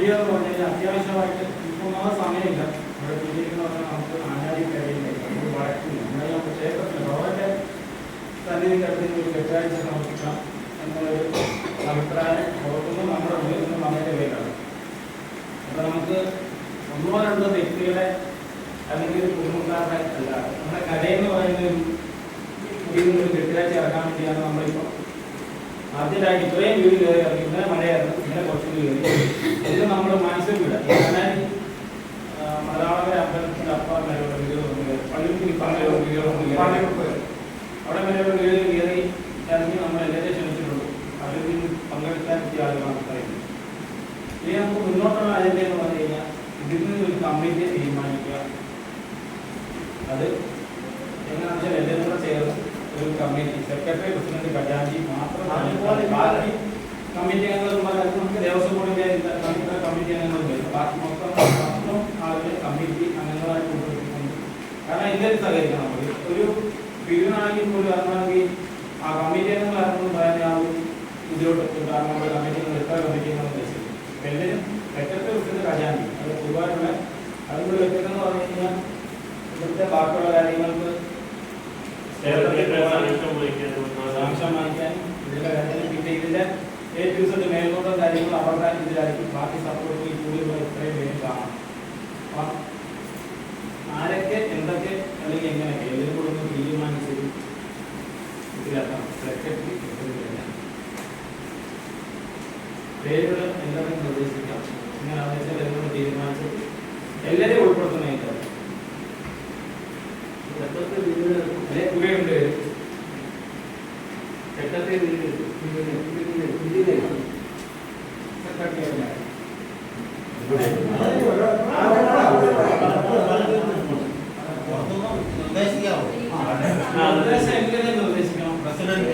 ആദ്യം എന്ന് പറഞ്ഞു കഴിഞ്ഞാൽ അത്യാവശ്യമായിട്ട് ഇപ്പോൾ സമയമില്ല ഇവിടെ പിടിക്കുന്ന പറഞ്ഞാൽ നമുക്ക് ആനാടി കഴിയില്ല നമുക്ക് വഴക്കില്ല നമ്മളെ നമുക്ക് ക്ഷേത്രത്തിൽ ഭഗവാന്റെ സന്നിധി കടത്തിൽ ഒരു കെട്ടാഴ്ച സമർപ്പിക്കാം എന്നുള്ളൊരു അഭിപ്രായം പുറത്തുനിന്നും നമ്മുടെ ഉള്ളിൽ നിന്നും വന്നതിൻ്റെ പേരാണ്. അപ്പോൾ നമുക്ക് ഒന്നോ രണ്ടോ വ്യക്തികളെ അല്ലെങ്കിൽ ഒരു കുടുംബക്കാരുടെ അല്ല നമ്മുടെ കടയെന്ന് പറയുന്ന ഒരു കെട്ടിടാഴ്ച ഇറക്കാൻ വേണ്ടിയാണ് നമ്മളിപ്പോൾ ആദ്യമായിട്ട് ഇത്രയും വീട് കയറി ഇറങ്ങി. ഇന്നലെ മഴയായിരുന്നു, ഇന്നലെ കുറച്ച് വീട് കയറി. ഇത് നമ്മൾ മനസ്സിൽ വിടാം. ഞാൻ മലയാള അമ്പലത്തിൻ്റെ അപ്പം വരെയുള്ള വീടുകളുണ്ട്, അവിടെ വരെയുള്ള വീടുകൾ കയറി ഇറങ്ങി നമ്മൾ എല്ലാവരെയും ക്ഷണിച്ചിട്ടുണ്ട്. അതിൽ പങ്കെടുക്കാൻ പറ്റിയ ആളുകളാണ് പറയുന്നത്. ഇനി നമുക്ക് മുന്നോട്ടുള്ള അജണ്ട എന്ന് പറഞ്ഞു കഴിഞ്ഞാൽ ഇതിൽ നിന്ന് ഒരു കമ്മിറ്റിയെ തീരുമാനിക്കുക. അത് എങ്ങനെയാണെന്ന് വെച്ചാൽ എല്ലാവരും കൂടെ ചേർന്ന് ഒരു കമ്മിറ്റി, സെക്രട്ടറി, പ്രസിഡന്റ്, ഖജാൻജി മാത്രം ബാക്കി കമ്മിറ്റി അംഗങ്ങളും നമുക്ക് ദേവസ്വം ബോർഡിന്റെ കമ്മിറ്റി അംഗങ്ങളും വരും. ബാക്കി മൊത്തം ആളുകൾ കമ്മിറ്റി അംഗങ്ങളായിട്ട് ഉൾപ്പെടുത്തിക്കൊണ്ട്, കാരണം എല്ലാവരും സഹകരിക്കണം. നമുക്ക് ഒരു പിരിവിനാണെങ്കിൽ പോലും ഇറങ്ങണമെങ്കിൽ ആ കമ്മിറ്റി അംഗങ്ങൾ ഇറങ്ങുന്നു പറയാൻ ആ ഒരു ഇതിലോട്ട് കാരണം നമ്മുടെ കമ്മിറ്റി അംഗങ്ങൾ എത്ര കമ്മിറ്റി അംഗങ്ങൾ ഉദ്ദേശിക്കും. അപ്പം എല്ലാവരും സെക്രട്ടറി, പ്രസിഡന്റ്, ഖജാൻജി അത് പൊതുവായിട്ടുള്ള അതുകൂടി വ്യക്തികളെന്ന് പറഞ്ഞു കഴിഞ്ഞാൽ ഇവിടുത്തെ ബാക്കിയുള്ള കാര്യങ്ങൾക്ക് സാക്ഷ്യം വാങ്ങിക്കാൻ ഇതിന്റെ കാര്യത്തിൽ പിന്നെ ഇതിന്റെ A-Z മേൽനോട്ടം കാര്യങ്ങൾ അവരുടെ ഇതിലായിരിക്കും. ബാക്കി സപ്പോർട്ട് ഈ കൂടുതലുള്ള ഇത്രയും പേരും കാണാം. അപ്പം ആരൊക്കെ എന്തൊക്കെ അല്ലെങ്കിൽ എങ്ങനെയൊക്കെ എല്ലാവരും കൂടെ ഒന്ന് തീരുമാനിച്ചത് ഇതിലെത്താം. സെക്രട്ടറി പേരുകൾ എന്തൊക്കെ നിർദ്ദേശിക്കാം. ഇങ്ങനെയാണെന്ന് വെച്ചാൽ എല്ലാവരും തീരുമാനിച്ചത് എല്ലാവരെയും ഉൾപ്പെടുത്തുന്നതായിട്ട് വീടുണ്ട്. സെക്രട്ടറി നിർദ്ദേശിക്കണം. പ്രസിഡന്റ്